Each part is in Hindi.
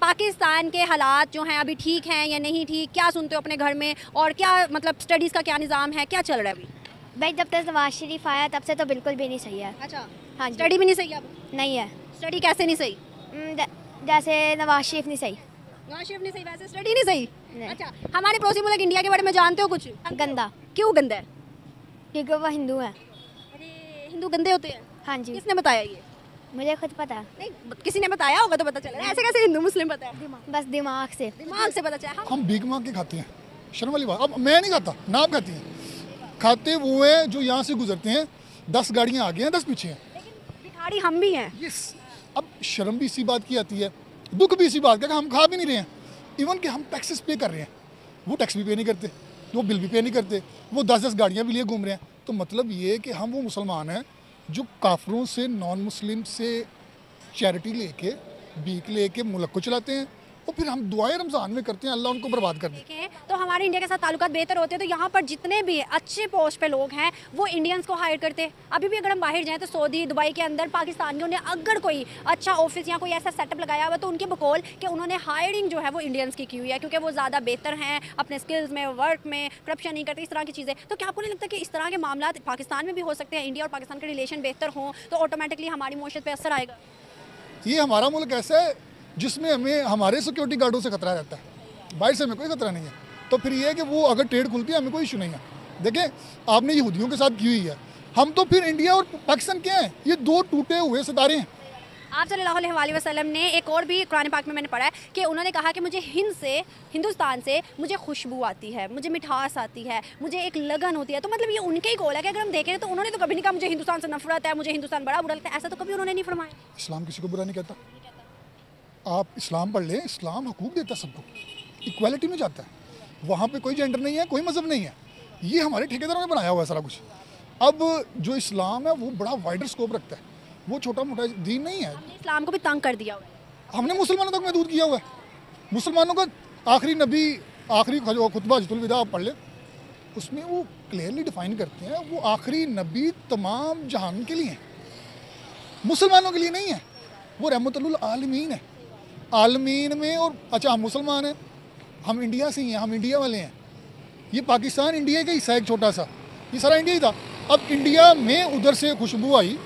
पाकिस्तान के हालात जो हैं अभी ठीक हैं या नहीं ठीक, क्या सुनते हो अपने घर में, और क्या मतलब स्टडीज़ का क्या निज़ाम है, क्या चल रहा है अभी? भाई जब तक नवाज शरीफ आया तब से तो बिल्कुल भी नहीं सही है। अच्छा, हाँ जी। स्टडी भी नहीं सही अब? नहीं है। स्टडी कैसे नहीं सही? जैसे नवाज शरीफ नहीं सही। नवाज शरीफ नहीं सही, वैसे स्टडी नहीं सही? नहीं। अच्छा, हमारे पड़ोसी मुल्क इंडिया के बारे में जानते हो कुछ? गंदा, क्यों गंदा है? क्योंकि वो हिंदू है। अरे हिंदू गंदे होते हैं? हाँ जी, किसने बताया ये? मुझे खुद पता है। नहीं, किसी ने बताया होगा तो पता चला। ऐसे कैसे हिंदू मुस्लिम पता है? बस दिमाग से। दिमाग से पता चला। हम भीख मांग के खाते हैं, शर्म वाली बात। अब मैं नहीं खाता ना, आप खाती हैं। खाते वो हैं जो यहाँ से गुजरते हैं, 10 गाड़ियाँ आगे हैं 10 पीछे हैं। लेकिन भिखारी हम भी हैं। यस, अब शर्म भी इसी बात की आती है, दुख भी इसी बात का कि हम खा भी नहीं रहे हैं। इवन कि हम टैक्सेस पे कर रहे हैं, वो टैक्स भी पे नहीं करते, वो बिल भी पे नहीं करते, वो 10-10 गाड़ियाँ भी लिए घूम रहे हैं। तो मतलब ये कि हम वो मुसलमान हैं जो काफरों से, नॉन मुस्लिम से चैरिटी लेके, भीख लेके मुल्क को चलाते हैं, और फिर हम दुआएं रमज़ान में करते हैं अल्लाह उनको बर्बाद कर दे। देखें तो हमारे इंडिया के साथ ताल्लुकात बेहतर होते हैं तो यहाँ पर जितने भी अच्छे पोस्ट पे लोग हैं वो इंडियंस को हायर करते हैं। अभी भी अगर हम बाहर जाएं तो सऊदी, दुबई के अंदर पाकिस्तानियों ने अगर कोई अच्छा ऑफिस या कोई ऐसा सेटअप लगाया हुआ तो उनके बकौल कि उन्होंने हायरिंग जो है वो इंडियंस की हुई है, क्योंकि वो ज़्यादा बेहतर हैं अपने स्किल्स में, वर्क में, करप्शन नहीं करते, इस तरह की चीज़ें। तो क्या आपको नहीं लगता कि इस तरह के मामला पाकिस्तान में भी हो सकते हैं? इंडिया और पाकिस्तान के रिलेशन बेहतर हों तो ऑटोमेटिकली हमारी मुआशरत पर असर आएगा? ये हमारा मुल्क ऐसा है जिसमें हमें हमारे सिक्योरिटी गार्डों से खतरा रहता है, बाहर से हमें कोई खतरा नहीं है। तो फिर ये है कि वो अगर ट्रेड खुलती है हमें कोई इशू नहीं है। देखें आपने यहूदियों के साथ की हुई है, हम तो फिर इंडिया और पाकिस्तान क्या हैं, ये 2 टूटे हुए सितारे हैं। आप सल्लल्लाहु अलैहि वसल्लम ने एक और भी कुरान पाक में मैंने पढ़ा है कि उन्होंने कहा कि मुझे हिंदुस्तान से मुझे खुशबू आती है, मुझे मिठास आती है, मुझे एक लगन होती है। तो मतलब ये उनके ही कौल है कि अगर हम देखें तो उन्होंने तो कभी नहीं कहा मुझे हिंदुस्तान से नफरत है, मुझे हिंदुस्तान बड़ा बुरा लगता है, ऐसा तो कभी उन्होंने नहीं फरमाया। इस्लाम किसी को बुरा नहीं कहता। आप इस्लाम पढ़ लें, इस्लाम हकूक देता है सबको, इक्वालिटी में जाता है, वहाँ पे कोई जेंडर नहीं है, कोई मज़हब नहीं है। ये हमारे ठेकेदारों ने बनाया हुआ है सारा कुछ। अब जो इस्लाम है वो बड़ा वाइडर स्कोप रखता है, वो छोटा मोटा दीन नहीं है। हमने इस्लाम को भी तंग कर दिया हुआ है। हमने मुसलमानों तक महदूद किया हुआ है। मुसलमानों का आखिरी नबी, आखिरी खुतबा हज्जतुल विदा आप पढ़ लें, उसमें वो क्लियरली डिफाइन करते हैं वो आखिरी नबी तमाम जहान के लिए हैं, मुसलमानों के लिए नहीं है। वो रहमतुल आलमीन है, आलमीन में। और अच्छा हम मुसलमान हैं, हम इंडिया से ही हैं, हम इंडिया वाले हैं। ये पाकिस्तान इंडिया का हिस्सा है एक छोटा सा, ये सारा इंडिया ही था। अब इंडिया में उधर से खुशबू आई,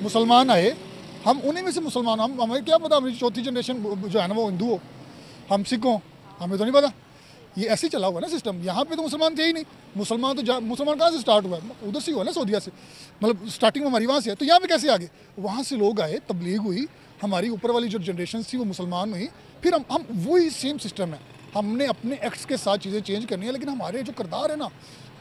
मुसलमान आए, हम उन्हीं में से मुसलमान। हम हमें क्या पता हमारी चौथी जनरेशन जो है ना वो हिंदू हो, हम सिख हो, हमें तो नहीं पता। ये ऐसे ही चला हुआ ना सिस्टम। यहाँ पे तो मुसलमान थे ही नहीं। मुसलमान कहाँ से स्टार्ट हुआ है? उधर से हुआ ना, सऊदीया से, मतलब स्टार्टिंग में हमारी वहाँ से है। तो यहाँ पे कैसे आगे? वहाँ से लोग आए, तबलीग हुई, हमारी ऊपर वाली जो जनरेशन थी वो मुसलमान हुई, फिर हम वही सेम सिस्टम है। हमने अपने एक्ट्स के साथ चीज़ें चेंज करनी है, लेकिन हमारे जो किरदार है ना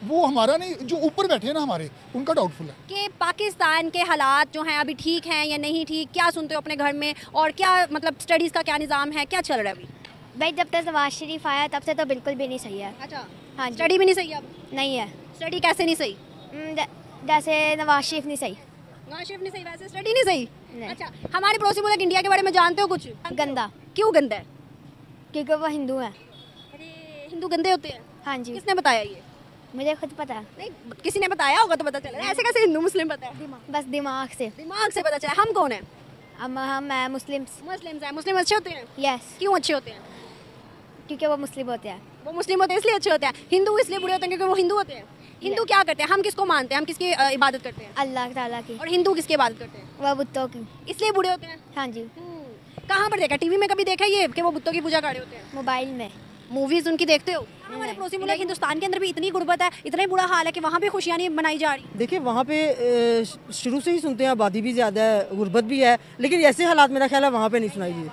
वो हमारा नहीं, जो ऊपर बैठे हैं ना हमारे, उनका डाउटफुल है। कि पाकिस्तान के हालात जो हैं अभी ठीक हैं या नहीं ठीक, क्या सुनते हो अपने घर में, और क्या मतलब स्टडीज़ का क्या निज़ाम है, क्या चल रहा है अभी? भाई जब तक नवाज शरीफ आया तब से तो बिल्कुल भी नहीं सही है। अच्छा, हाँ जी। स्टडी भी नहीं सही अब? नहीं है। स्टडी कैसे नहीं सही? जैसे नवाज शरीफ नहीं सही। नवाज शरीफ नहीं सही, वैसे स्टडी नहीं सही? नहीं। अच्छा, हमारे पड़ोसी मुल्क इंडिया के बारे में जानते हो कुछ? गंदा, क्यों गंदा है? क्योंकि वो हिंदू है। अरे हिंदू गंदे होते हैं? हाँ जी, किसने बताया ये? मुझे खुद पता है। नहीं, किसी ने बताया होगा तो पता चला। ऐसे कैसे हिंदू मुस्लिम पता है? बस दिमाग से। दिमाग से पता चला। हम कौन है? हम मुस्लिम्स। मुस्लिम्स हैं। मुस्लिम अच्छे होते हैं? यस, क्यों अच्छे होते हैं? क्योंकि वो मुस्लिम होते हैं। वो मुस्लिम होते हैं इसलिए अच्छे होते हैं। हिंदू इसलिए बुरे होते हैं क्योंकि वो हिंदू होते हैं। हिंदू क्या करते हैं? हम किसको मानते हैं? हम किसकी इबादत करते हैं? अल्लाह ताला की। और हिंदू किसकी इबादत करते हैं? वह बुतों की। इसलिए बुरे होते हैं। हाँ जी, कहाँ पर देखा? टीवी में कभी देखा ये कि वो बुतों की पूजा कर रहे होते हैं? मोबाइल में। मूवीज उनकी देखते हो? हमारे पड़ोसी मुल्क हिंदुस्तान के अंदर भी इतनी गुर्बत है, इतना ही बुरा हाल है कि वहाँ भी खुशियाँ नहीं मनाई जा रही। देखिए वहाँ पे शुरू से ही सुनते हैं, आबादी भी ज़्यादा है, गुर्बत भी है, लेकिन ऐसे हालात मेरा ख्याल है वहाँ पे नहीं सुनाई दी।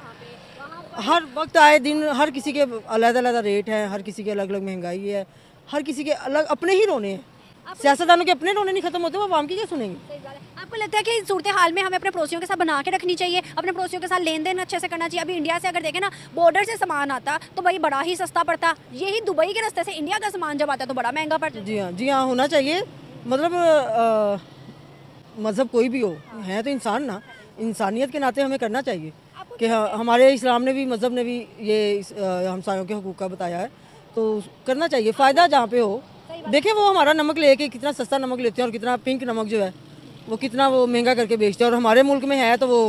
हर वक्त आए दिन हर किसी के अलग-अलग रेट हैं, हर किसी के अलग अलग महंगाई है, हर किसी के अलग अपने ही रोने हैं। सियासतदानों के अपने रोने नहीं खत्म होते, वो आवाम की क्या सुनेंगे? आपको लगता है कि सूरत हाल में हमें अपने पड़ोसियों के साथ बना के रखनी चाहिए, अपने पड़ोसियों के साथ लेन देन अच्छे से करना चाहिए? अभी इंडिया से अगर देखें ना, बॉर्डर से सामान आता तो भाई बड़ा ही सस्ता पड़ता, यही दुबई के रास्ते से इंडिया का सामान जब आता तो बड़ा महंगा पड़ता। जी हाँ होना चाहिए। मतलब मज़हब कोई भी हो, है तो इंसान ना, इंसानियत के नाते हमें करना चाहिए कि हमारे इस्लाम ने भी, मज़हब ने भी ये हमसायों के हकूक़ का बताया है, तो करना चाहिए। फ़ायदा जहाँ पे हो। देखिए वो हमारा नमक लेके कितना सस्ता नमक लेते हैं और कितना पिंक नमक जो है वो कितना वो महंगा करके बेचते हैं, और हमारे मुल्क में है तो वो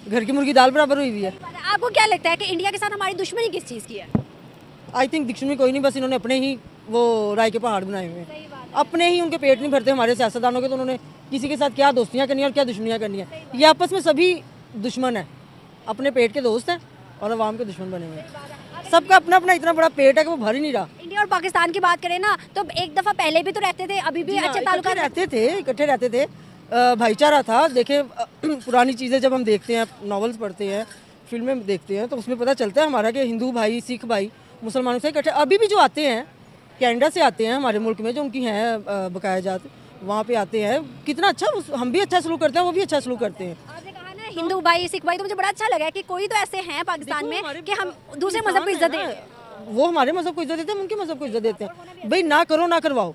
घर की मुर्गी दाल बराबर हुई हुई है। आपको क्या लगता है कि इंडिया के साथ हमारी दुश्मनी किस चीज़ की है? आई थिंक दुश्मनी कोई नहीं, बस इन्होंने अपने ही वो राय के पहाड़ बनाए हुए हैं। अपने ही उनके पेट नहीं भरते हमारे सियासतदानों के, तो उन्होंने किसी के साथ क्या दोस्तियाँ करनी है और क्या दुश्मनियाँ करनी है। ये आपस में सभी दुश्मन हैं, अपने पेट के दोस्त हैं और अवाम के दुश्मन बने हुए हैं। सबका अपना अपना इतना बड़ा पेट है कि वो भर ही नहीं रहा। इंडिया और पाकिस्तान की बात करें ना, तो एक दफ़ा पहले भी तो रहते थे, अभी भी अच्छे ताल्लुकात इकट्ठे रहते थे, भाईचारा था। देखे पुरानी चीज़ें जब हम देखते हैं, नॉवेल्स पढ़ते हैं, फिल्में देखते हैं, तो उसमें पता चलता है हमारा कि हिंदू भाई, सिख भाई मुसलमानों से इकट्ठे। अभी भी जो आते हैं कनाडा से आते हैं हमारे मुल्क में, जो उनकी हैं बकाया जात, वहाँ पे आते हैं, कितना अच्छा, हम भी अच्छा सलूक करते हैं, वो भी अच्छा सलूक करते हैं। आपने कहा ना हिंदू भाई सिख भाई, तो मुझे बड़ा अच्छा लगा कि कोई तो ऐसे हैं पाकिस्तान में कि हम दूसरे मजहब को इज्जत दें। वो हमारे मजहब को इज्जत देते हैं, उनके मजहब को इज्जत देते हैं। भाई ना करो ना करवाओ।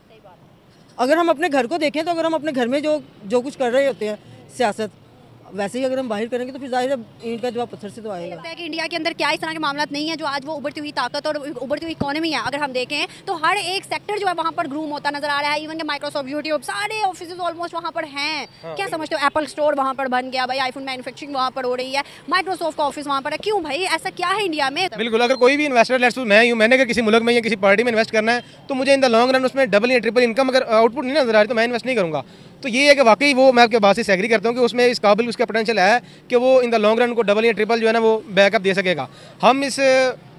अगर हम अपने घर को देखें तो अगर हम अपने घर में जो कुछ कर रहे होते हैं सियासत, वैसे ही अगर हम बाहर करेंगे तो फिर जाहिर है इनका जवाब पत्थर से तो आएगा। लगता है कि इंडिया के अंदर क्या इस तरह के मामला नहीं है जो आज वो उभरती हुई ताकत और उभरती हुई इकोनॉमी है। अगर हम देखें तो हर एक सेक्टर जो है वहाँ पर ग्रूम होता नजर आ रहा है। इवन के माइक्रोसॉफ्ट, यूट्यूब, सारे ऑफिस ऑलमोस्ट वहाँ पर हैं। क्या समझते हो? एप्पल स्टोर वहाँ पर बन गया भाई, आईफोन मैन्युफैक्चरिंग वहाँ पर हो रही है, माइक्रोसॉफ्ट का ऑफिस वहाँ पर है। क्यों भाई, ऐसा क्या है इंडिया में? बिल्कुल, अगर कोई भी इन्वेस्टर, लेट्स सपोज मैं हूँ, मैंने अगर किसी मुल्क में या किसी पार्टी में इन्वेस्ट करना है तो मुझे इन द लॉन्ग रन उसमें डबल या ट्रिपल इनकम अगर आउटपुट नहीं नजर आ रही तो मैं इन्वेस्ट नहीं करूँगा। तो ये है कि वाकई वो मैं आपके बात से एग्री करता हूँ कि उसमें इस काबिल उसका पोटेंशियल है कि वो इन द लॉन्ग रन को डबल या ट्रिपल जो है ना वो बैकअप दे सकेगा। हम इस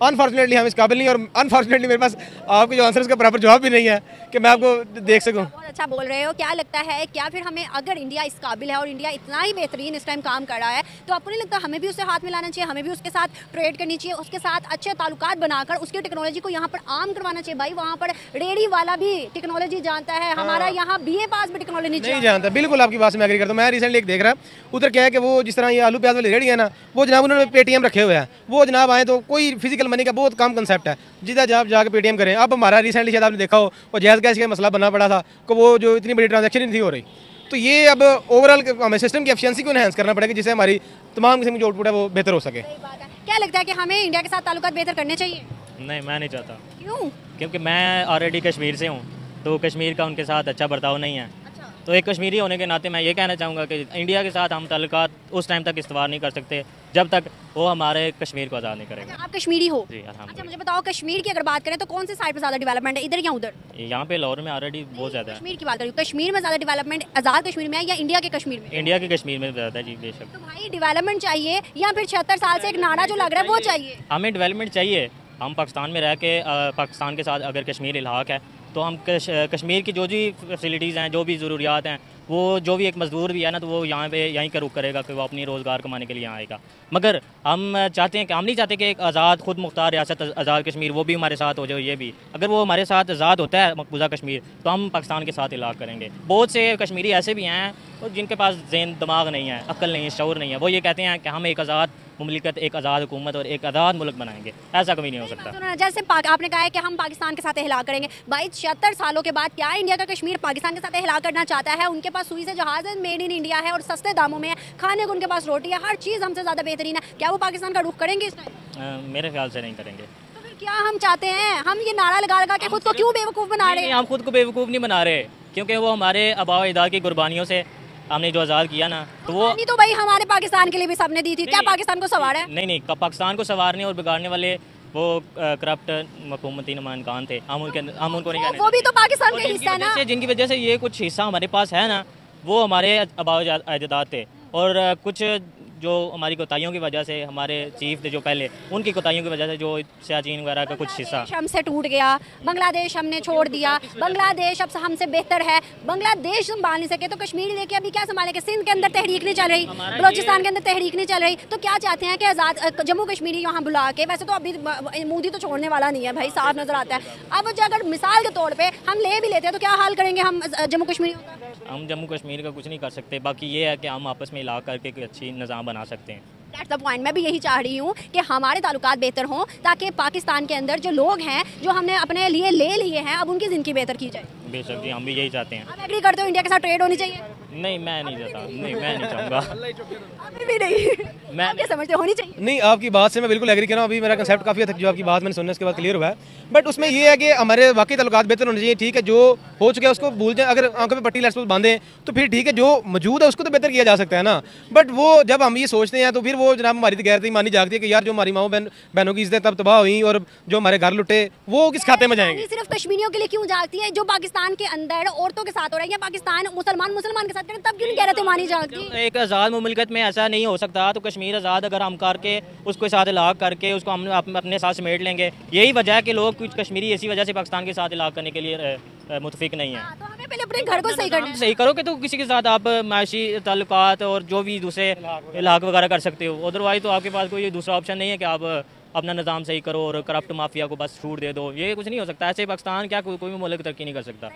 अनफॉर्चुनेटली हम इस काबिल नहीं, और अनफॉर्चुनेटली मेरे पास आपके जो आंसर उसका प्रॉपर जवाब भी नहीं है कि मैं आपको देख सकूँ। बहुत अच्छा बोल रहे हो। क्या लगता है, क्या फिर हमें, अगर इंडिया इस काबिल है और इंडिया इतना ही बेहतरीन इस टाइम काम कर रहा है, तो आपको नहीं लगता हमें भी उससे हाथ मिलाना चाहिए, हमें भी उसके साथ ट्रेड करनी चाहिए, उसके साथ अच्छे ताल्लुकात बनाकर उसकी टेक्नोलॉजी को यहाँ पर आम करवाना चाहिए? भाई वहाँ पर रेडी वाला भी टेक्नोलॉजी जानता है, हमारा यहाँ BA पास भी टेक्नोलॉजी नहीं जानता। बिल्कुल आपकी बात से मैं एग्री करता हूँ। मैं रिसेंटली एक देख रहा उधर क्या है कि वो जिस तरह ये आलू प्याज वाली रेडी है ना, वो जनाब उन्होंने पेटीएम रखे हुए हैं। वो जनाब आए तो कोई फिजिकल मनी का बहुत कम कंसेप्ट है, जिधर जब जाके पेटीएम करें। अब हमारा रिसेंटली शायद आपने देखा हो वो जैज़ गैस का मसला बनना पड़ा था कि वो जो इतनी बड़ी ट्रांजैक्शन नहीं थी हो रही। तो ये अब ओवरऑल हमें सिस्टम की एफिशिएंसी को एनहांस करना पड़ेगा जिससे हमारी तमाम किस्म की जो आउटपुट है वो बेहतर हो सके। क्या लगता है कि हमें इंडिया के साथ ताल्लुकात बेहतर करने चाहिए? नहीं, मैं नहीं चाहता, क्यों? क्योंकि मैं ऑलरेडी कश्मीर से हूँ, तो कश्मीर का उनके साथ अच्छा बर्ताव नहीं है। तो एक कश्मीरी होने के नाते मैं ये कहना चाहूँगा कि इंडिया के साथ हम ताल्लुकात उस टाइम तक इस्तेमाल नहीं कर सकते जब तक वो हमारे कश्मीर को आज़ाद नहीं करेगा। आप कश्मीरी हो? जी, अच्छा, अल्हम्दुलिल्लाह। मुझे बताओ कश्मीर की अगर बात करें तो कौन से साइड पर ज़्यादा डेवलपमेंट है, इधर या उधर? यहाँ पे लाहौर में ऑलरेडी बहुत ज़्यादा है। कश्मीर की बात करूँ, कश्मीर में ज़्यादा डेवलपमेंट आज़ाद कश्मीर में है या इंडिया के कश्मीर में? इंडिया के कश्मीर में ज़्यादा है जी, बेशक। तो भाई डेवलपमेंट चाहिए या फिर 76 साल से एक नारा जो लग रहा है वो चाहिए? हमें डेवलपमेंट चाहिए। हम पाकिस्तान में रह के पाकिस्तान के साथ अगर कश्मीर इल्हाक है तो हम कश्मीर की जो भी फैसिलिटीज़ हैं, जो भी ज़रूरियात हैं, वो जो भी एक मज़दूर भी है ना, तो वो यहाँ पे यहीं का रुख करेगा कि वो अपनी रोज़गार कमाने के लिए यहाँ आएगा। मगर हम चाहते हैं कि, हम नहीं चाहते कि एक आज़ाद खुद मुख्तार रियासत आज़ाद कश्मीर वो भी हमारे साथ हो जाए। ये भी अगर वो हमारे साथ आज़ाद होता है मकबूजा कश्मीर, तो हम पाकिस्तान के साथ इलाक़ करेंगे। बहुत से कश्मीरी ऐसे भी हैं और जिनके पास ज़हन दिमाग नहीं है, अक्ल नहीं है, शऊर नहीं है। वो ये कहते हैं कि हम एक आज़ाद मुमलिकत, एक आज़ाद हुकूमत और एक आज़ाद मुल्क बनाएंगे। ऐसा कभी नहीं हो सकता। सुनो ना, जैसे आपने कहा है कि हम पाकिस्तान के साथ इहलाक करेंगे। भाई 76 सालों के बाद क्या इंडिया का कश्मीर पाकिस्तान के साथ इहलाक करना चाहता है? उनके पास सुई से जहाज़ है, मेड इन इंडिया है और सस्ते दामों में है, खाने को उनके पास रोटी है, हर चीज़ हमसे ज़्यादा बेहतरीन है। क्या वो पाकिस्तान का रुख करेंगे इस टाइम? मेरे ख्याल से नहीं करेंगे। तो फिर क्या हम चाहते हैं? हम ये नारा लगा लगा के खुद को क्यों बेवकूफ़ बना रहे हैं? हम खुद को बेवकूफ़ नहीं बना रहे, क्योंकि वो हमारे आबा अजदाद की कुर्बानियों से हमने जो आज़ाद किया ना, तो वो नहीं तो भाई हमारे पाकिस्तान के लिए भी सबने दी थी। क्या पाकिस्तान को सवार है? नहीं, पाकिस्तान को संवारने और बिगाड़ने वाले वो करप्ट हुकूमती नुमाइंदान थे। हम उनको नहीं कहने वो भी तो पाकिस्तान का हिस्सा है ना। जिनकी वजह से ये कुछ हिस्सा हमारे पास है ना, वो हमारे आबा अजदाद थे। और कुछ जो हमारी कोताहियों की वजह से, हमारे चीफ थे जो पहले, उनकी कोताहियों की वजह से जो सियाचिन वगैरह का कुछ हिस्सा हमसे टूट गया, बांग्लादेश हमने छोड़ दिया, बांग्लादेश अब हमसे बेहतर है, बांग्लादेश संभाल नहीं सके तो कश्मीर लेके अभी क्या संभालेंगे? सिंध के अंदर तहरीक नहीं चल रही, बलोचिस्तान के अंदर तहरीक नहीं चल रही, तो क्या चाहते हैं कि आज़ाद जम्मू कश्मीरी यहाँ बुला के? वैसे तो अभी मोदी तो छोड़ने वाला नहीं है भाई, साफ नजर आता है। अब अगर मिसाल के तौर पर हम ले भी लेते हैं तो क्या हाल करेंगे हम जम्मू कश्मीर? हम जम्मू कश्मीर का कुछ नहीं कर सकते। बाकी ये है कि हम आपस में इलाक़ करके कोई अच्छी निज़ाम बना सकते हैं। That's the point. मैं भी यही चाह रही हूँ कि हमारे ताल्लुकात बेहतर हों ताकि पाकिस्तान के अंदर जो लोग हैं, जो हमने अपने लिए ले लिए हैं, अब उनकी ज़िंदगी बेहतर की जाए। बेशक जी, हम भी यही चाहते हैं। आप एग्री करते हो इंडिया के साथ ट्रेड होनी चाहिए? नहीं, मैं नहीं चाहता, नहीं मैं नहीं चाहूँगा। अभी भी नहीं। मैं आप क्या समझते हो, होनी चाहिए? नहीं, आपकी बात से मैं बिल्कुल एग्री कर रहा हूँ। अभी मेरा कंसेप्ट काफ़ी हद तक जो आपकी बात मैंने सुनने उसके बाद क्लियर हुआ है। बट उसमें ये है कि हमारे वाकई ताल्लुकात बेहतर होने चाहिए। ठीक है, जो हो चुका है उसको भूल जाए। अगर आंखों पे पट्टी लेट्स सपोज बांधें तो फिर ठीक है, जो मौजूद है उसको तो बेहतर किया जा सकता है ना। बट वो जब हम ये सोचते हैं तो फिर वो जनाब हमारी गैरती मानी जाती है कि यार जो हमारी माओ बहनों की इज्जत तब तबाह हुई और जो हमारे घर लुटे वो किस खाते में जाएंगे। ये सिर्फ कश्मीरियों के लिए क्यों जागती है? जो पाकिस्तान के अंदर औरतों के साथ हो रहा है या पाकिस्तान मुसलमान के साथ कर रहे हैं, तब क्यों नहीं गैरतें मानी जाती? एक आज़ाद मुमलिकत में ऐसा नहीं हो सकता, तो कश्मीर आज़ाद अगर हम करके उसके साथ इलाक़ करके उसको हम अपने साथ समेट लेंगे। यही वजह है कि लोग कुछ कश्मीरी इसी वजह से पाकिस्तान के साथ इलाक़ करने के लिए मुतफिक नहीं है। तो हमें पहले अपने घर को सही करना है। सही करोगे तो किसी के साथ आप माशी ताल्लुकात और जो भी दूसरे इलाक़ वगैरह कर सकते हो। अदरवाइज तो आपके पास कोई दूसरा ऑप्शन नहीं है कि आप अपना निज़ाम सही करो और करप्ट माफिया को बस छूट दे दो। ये कुछ नहीं हो सकता। ऐसे पाकिस्तान क्या कोई भी मुल्क तरक्की नहीं कर सकता।